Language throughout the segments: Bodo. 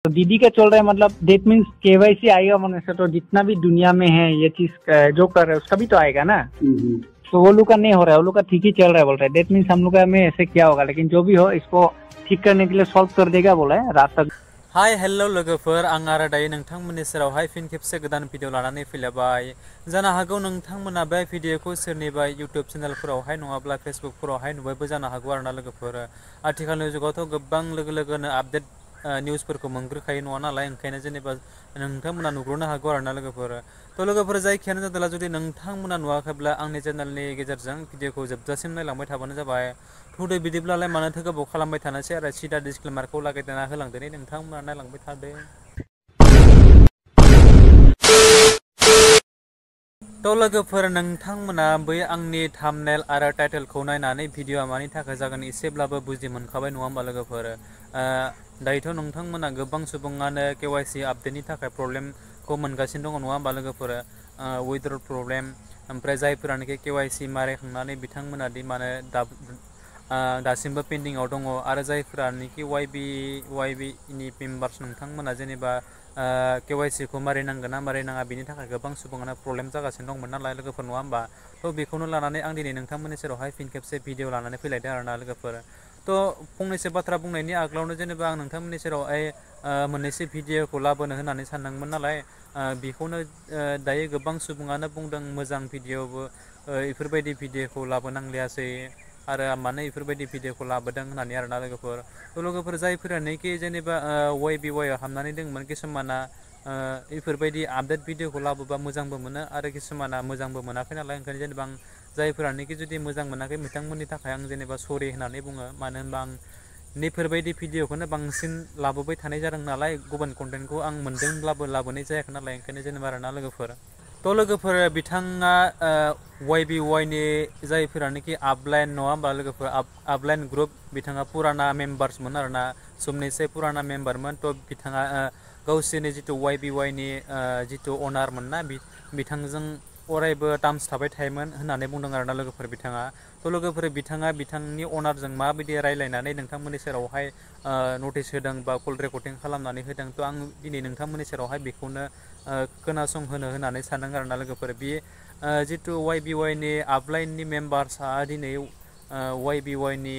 तो दीदी का चल रहा है, मतलब डेट मीन्स केवाईसी आएगा मन से, तो जितना भी दुनिया में है ये चीज जो कर रहे हैं उसका भी तो आएगा ना। तो वो लोग का नहीं हो रहा है, वो लोग का ठीक ही चल रहा है बोल रहे हैं। डेट मीन्स हम लोग का में ऐसे क्या होगा, लेकिन जो भी हो इसको ठीक करने के लिए सॉल्व कर देगा बोला है रात तक। हाय हेलो लोगोफोर, आं आरो दायो नोंथांमोननि सेरावहाय फिन खेबसे गोदान भिडिअ लानानै फैलायबाय। जानो हागौ नोंथांमोना बे भिडिअखौ सोरनिबा इउट्युब चेनेलफोरावहाय नङाब्ला फेसबुकफोरावहाय नुबायबो जानो हागौ आरोना लोगोफोर। आथिखालनि जुगावथ' गोबां लोगो लोगोनो आपडेट निउसफोरखौ मोनग्रोखायो नङा नालाय, ओंखायनो जेनेबा नोंथांमोना नुग्रोनो हागौ आरोना लोगोफोर। थ' लोगोफोर जायखियानो जादोंला जुदि नोंथांमोना नुवाखैब्ला आंनि चेनेलनि गेजेरजों भिडिअखौ जोबजासिम नायलांबाय थाबानो जाबाय। थौदो बिदिब्लालाय मानोथो गोबाव खालामबाय थानोसै आरो सिदा डिसक्लेमारखौ लागायदेरना होलांदोनि नोंथांमोना नायलांबाय थादो। तो लोगोफोर, नोंथांमोना बै आंनि थाम्बनेल आरो टाइटेलखौ नायनानै भिडिअआ मानि थाखाय जागोन एसेब्लाबो बुजि मोनखाबाय नङा होमबा लोगोफोर। दायोथ' नोंथांमोना गोबां सुबुङानो केवाईसी आपडेटनि थाखाय प्रब्लेमखौ मोनगासिनो दङ नङा होमबा लोगोफोर। उइथड्र प्रब्लेम, ओमफ्राय जायफोरानोखि केवाईसी मारिखांनानै बिथांमोना दि मानो दासिमबो पेन्डिंआव दङ, आरो जायफोरानोखि वाइबिनि मेम्बार्स नोंथांमोना जेनेबा केवाईसीखौ मारिनांगोन ना मारिनाङा बिनि थाखाय गोबां सुबुङानो प्रब्लेम जागासिनो दंमोन नालाय लोगोफोर नङा होमबा। थ' बेखौनो लानानै आं दिनै नोंथांमोननि सेरावहाय फिन खेबसे भिडिअ लानानै फैलायदों आरोना लोगोफोर। थ' फंनैसो बाथ्रा बुंनायनि आगोलावनो जेनेबा आं नोंथांमोननि सेरावहाय मोननैसो भिडिअखौ लाबोनो होननानै सानदोंमोन नालाय, बेखौनो दायो गोबां सुबुङानो बुंदों मोजां भिडिअबो बेफोरबायदि भिडिअखौ लाबोनांलियासै आरो मानो बेफोरबायदि भिडिअखौ लाबोदों होननानै आरोना लोगोफोर। थ' लोगोफोर जायफोरानोखि जेनेबा वाइआव हाबनानै दंमोन, किसुमाना बेफोरबायदि आपडेट भिडिअखौ लाबोबा मोजांबो मोनो आरो किसुमाना मोजांबो मोनाखै नालाय, ओंखायनो जेनेबा आं जायफोरानोखि जुदि मोजां मोनाखै बिथांमोननि थाखाय आं जेनेबा सरि होननानै बुङो। मानो होनबा आं नैफोरबायदि भिडिअखौनो बांसिन लाबोबाय थानाय जादों नालाय, गुबुन कन्टेन्टखौ आं मोन्दोंब्लाबो लाबोनाय जायाखै नालाय, ओंखायनो जेनेबा आरोना लोगोफोर। थ' लोगोफोर, बिथाङा वाइनि जायफोरानोखि आपलाइन नङा होमबा लोगोफोर, आपलाइन ग्रुप, बिथाङा पुराना मेम्बार्समोन आरोना, सबनिसे पुराना मेम्बारमोन। थ' बिथाङा गावसोरनि जिथु वाइनि जिथु अनारमोन ना, बिथांजों अरायबो टार्म्स थाबाय थायोमोन होननानै बुंदों आरोना लोगोफोर बिथाङा। थ' लोगोफोर, बिथाङा बिथांनि अनारजों माबायदि रायलायनानै नोंथांमोननि सेरावहाय नटिस होदों बा कल रेकर्डिं खालामनानै होदों, थ' आं दिनै नोंथांमोननि सेरावहाय बेखौनो खोनासंहोनो होननानै सानदों आरोना लोगोफोर। बे जिथु वाइनि आपलाइननि मेम्बार्सआ दिनै वाइनि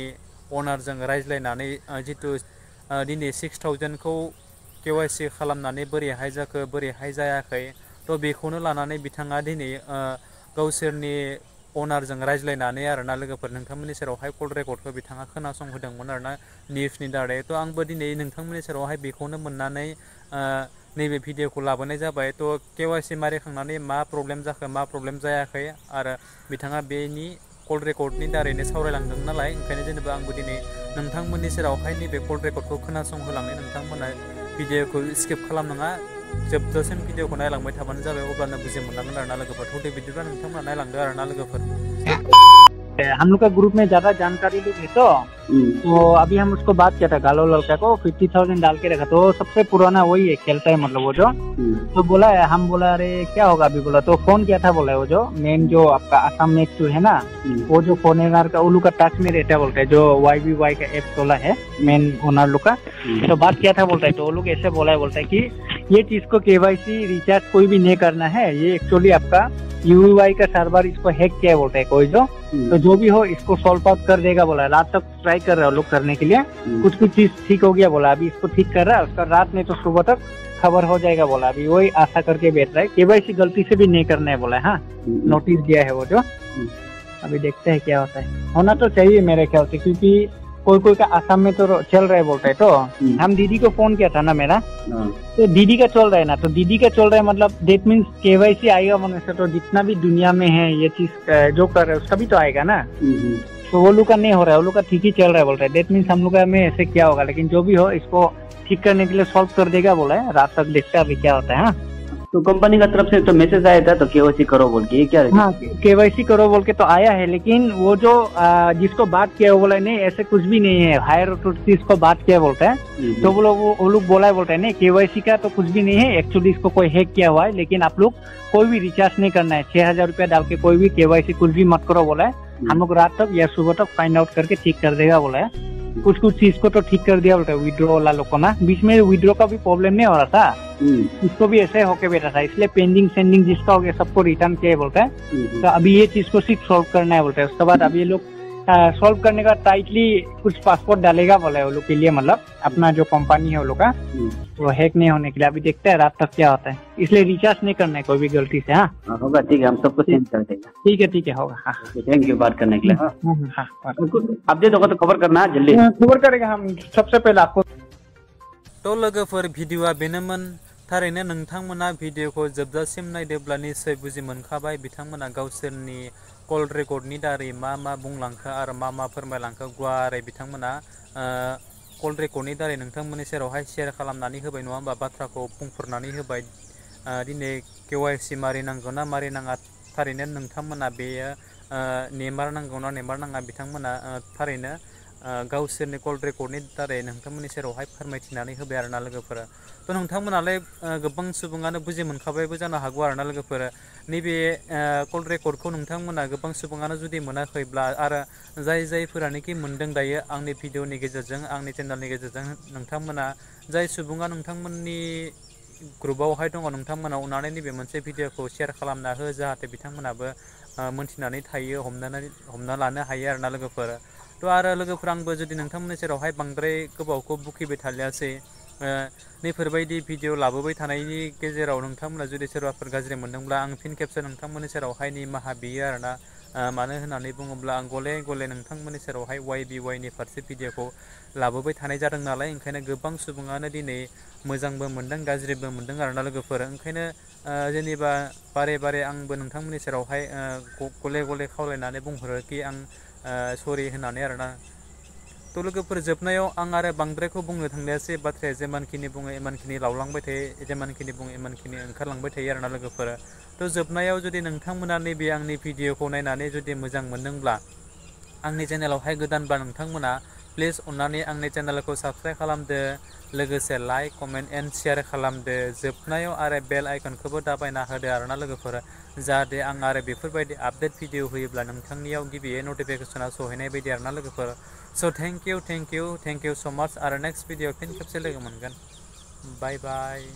अनारजों रायज्लायनानै जिथु दिनै 6000खौ केवाईसी खालामनानै बोरैहाय जाखो बोरैहाय जायाखै, थ' बेखौनो लानानै बिथाङा दिनै गावसोरनि अनारजों रायज्लायनानै आरोना लोगोफोर नोंथांमोननि सेरावहाय कल रेकर्डखौ बिथाङा खोनासंहोदोंमोन आरोना निउसनि दारै। थ' आंबो दिनै नोंथांमोननि सेरावहाय बेखौनो मोननानै नैबे भिडिअखौ लाबोनाय जाबाय। थ' केवाईसी मारिखांनानै मा प्रब्लेम जाखो मा प्रब्लेम जायाखै, आरो बिथाङा बेनि कल रेकर्डनि दारैनो सावरायलांदों नालाय, ओंखायनो जेनेबा आंबो दिनै नोंथांमोननि सेरावहाय नैबे कल रेकर्डखौ खोनासंहोलांनाय, नोंथांमोना भिडिअखौ स्किप खालामनाङा, जोबजासिम भिडिअखौ नायलांबाय थाबानो जाबाय, अब्लानो बुजि मोनलांगोन आरोना लोगोफोर। थ' बिदिब्ला नोंथांमोना नायलांदो आरोना लोगोफोर। हम लोग का ग्रुप में ज्यादा जानकारी लोग है, तो अभी हम उसको बात किया था गालो लड़का को 50,000 डाल के रखा, तो सबसे पुराना वही है, खेलता है मतलब वो जो। तो बोला है, हम बोला अरे क्या होगा अभी, बोला तो फोन किया था, बोला वो जो मेन जो आपका आसाम नेट जो है ना, वो जो फोनेगार का उल्लू का टच में रहता है बोलते हैं, जो वाई का एप खोला है मेन ओनर लोग का। तो बात किया था बोलता है, तो वो लोग ऐसे बोला है, बोलता है कि ये चीज को केवाईसी रिचार्ज कोई भी नहीं करना है, ये एक्चुअली आपका यूआई का सर्वर इसको हैक किया है बोलता है कोई जो। तो जो भी हो इसको सॉल्व आउट कर देगा बोला। रात तक ट्राई कर रहे हो लोग करने के लिए, कुछ चीज ठीक हो गया बोला, अभी इसको ठीक कर रहा है, उसका रात में तो सुबह तक खबर हो जाएगा बोला। अभी वही आशा करके बैठ रहा है, केवाईसी गलती से भी नहीं करना है बोला। हाँ, नोटिस दिया है वो जो, अभी देखते हैं क्या होता है। होना तो चाहिए मेरे ख्याल से, क्योंकि कोई का आसाम में तो चल रहा है बोलता है। तो हम दीदी को फोन किया था ना मेरा, तो दीदी का चल रहा है ना, तो दीदी का चल रहा है, मतलब डेट मीन्स केवाईसी आएगा मन से, तो जितना भी दुनिया में है ये चीज जो कर रहे हैं उसका भी तो आएगा ना। तो वो लोग का नहीं हो रहा है, वो लोग का ठीक ही चल रहा है बोल रहे हैं। डेट मीन्स हम लोग का में ऐसे क्या होगा, लेकिन जो भी हो इसको ठीक करने के लिए सॉल्व कर देगा बोला है। रात तक देखते हैं अभी क्या होता है। हाँ, तो कंपनी का तरफ से तो मैसेज आया था, तो केवाईसी करो बोल के, ये क्या है? हाँ, केवाईसी करो बोल के तो आया है, लेकिन वो जो जिसको बात किया वो बोला नहीं ऐसे कुछ भी नहीं है, हायर अथॉरिटी इसको बात किया बोलता है। तो वो लोग बोला है, बोलता है नहीं केवाईसी का तो कुछ भी नहीं है, एक्चुअली इसको कोई हैक किया हुआ है, लेकिन आप लोग कोई भी रिचार्ज नहीं करना है, 6000 रुपया डाल के कोई भी केवाईसी कुछ भी मत करो बोला है। हम लोग रात तक या सुबह तक फाइंड आउट करके ठीक कर देगा बोला है। कुछ कुछ चीज को तो ठीक कर दिया बोलता है, विड्रो वाला लोग को ना, बीच में विड्रो का भी प्रॉब्लम नहीं हो रहा था, इसको भी ऐसे होके बैठा था, इसलिए पेंडिंग सेंडिंग जिसका हो गया सबको रिटर्न किया बोलता है। तो अभी ये चीज को सिर्फ सॉल्व करना है बोलता है। उसके बाद अभी ये लोग सॉल्व करने का टाइटली कुछ पासपोर्ट डालेगा बोला है वो लोग के लिए, मतलब अपना जो कंपनी है वो लोग का, वो हैक नहीं होने के लिए। अभी देखते हैं रात तक क्या होता है, इसलिए रिचार्ज नहीं करना है कोई भी गलती से। हाँ होगा, ठीक है, हम सबको सेंड कर देंगे। ठीक है होगा। हाँ थैंक यू बात करने के लिए। हाँ अपडेट होगा तो खबर करना जल्दी। खबर करेगा हम सबसे पहले आपको। तो लोगोफोर भिडिअआ बेनोमोन। थारैनो नोंथांमोना भिडिअखौ जोबजासिम नायदोब्ला निश्चय बुजि मोनखाबाय बिथांमोना गावसोरनि कल रेकर्डनि दारै मा बुंलांखो आरो मा फोरमायलांखो गुवारै बिथांमोना कल रेकर्डनि दारै नोंथांमोननि सेरावहाय शेयार खालामनानै होबाय नङा होमबा, बाथ्राखौ बुंफोरनानै होबाय। दिनै KYC मारै नांगौ ना मारै नाङा, थारैनो नोंथांमोना बेयो नेमार नांगौ ना नेमार नाङा बिथांमोना थारैनो गावसोरनि कल रेकर्डनि दारै नोंथांमोननि सेरावहाय फोरमायथिनानै होबाय आरोना लोगोफोर। तो नोंथांमोनालाय गोबां सुबुङानो बुजि मोनखाबायबो जानो हागौ आरोना लोगोफोर। नैबे कल रेकर्डखौ नोंथांमोना गोबां सुबुङानो जुदि मोनाखैब्ला आरो जायफोरानोखि मोनदों दायो आंनि भिडिअनि गेजेरजों आंनि चेनेलनि गेजेरजों, नोंथांमोना जाय सुबुङा नोंथांमोननि ग्रुपावहाय दङ नोंथांमोना अननानै नैबे मोनसे भिडिअखौ शेयार खालामना हो, जाहाथे बिथांमोनाबो मोनथिनानै थायो, हमना लानो हायो आरोना लोगोफोर। तो आरो लोगोफोर आंबो जुदि नोंथांमोननि सेरावहाय बांद्राय गोबावखौ बुखिबाय थालियासै, नैफोरबायदि भिडिअ लाबोबाय थानायनि गेजेराव नोंथांमोना जुदि सोरबाफोर गाज्रि मोनदोंब्ला आं फिन खेबसे नोंथांमोननि सेरावहाय निमाहा बियो आरोना। मानो होननानै बुङोब्ला आं गले गले नोंथांमोननि सेरावहाय YBY नि फारसे भिडिअखौ लाबोबाय थानाय जादों नालाय, ओंखायनो गोबां सुबुङानो दिनै मोजांबो मोनदों गाज्रिबो मोनदों आरोना लोगोफोर। ओंखायनो जेनेबा बारे आंबो नोंथांमोननि सेरावहाय गले गले खावलायनानै बुंहरो कि आं सरि होननानै आरोना। तो लोगोफोर जोबनायाव आं आरो बांद्रायखौ बुंनो थांनायासै, बाथ्राया जेमानखिनि बुङो इमानखिनि लावलांबाय थायो, जेमानखिनि बुङो इमानखिनि ओंखारलांबाय थायो आरोना लोगोफोर। तो जोबनायाव जुदि नोंथांमोना नैबे आंनि भिडिअखौ नायनानै जुदि मोजां मोनदोंब्ला, आंनि चेनेलावहाय गोदानबा नोंथांमोना प्लिज अननानै आंनि चेनेलखौ साबस्क्राइब खालामदो, लोगोसे लाइक कमेन्ट एन्ड शेयार खालामदो। जोबनायाव आरो बेल आइकनखौबो दाबायना होदो आरोना लोगोफोर, जाहाथे आं आरो बेफोरबायदि आपडेट भिडिअ होयोब्ला नोंथांनियाव गिबियै नटिफिकेसना सहैनाय बायदि आरोना लोगोफोर। स' थेंक इउ स' माच। आरो नेक्स्ट भिडिअ फिन खेबसे लोगो मोनगोन। बाय बाय।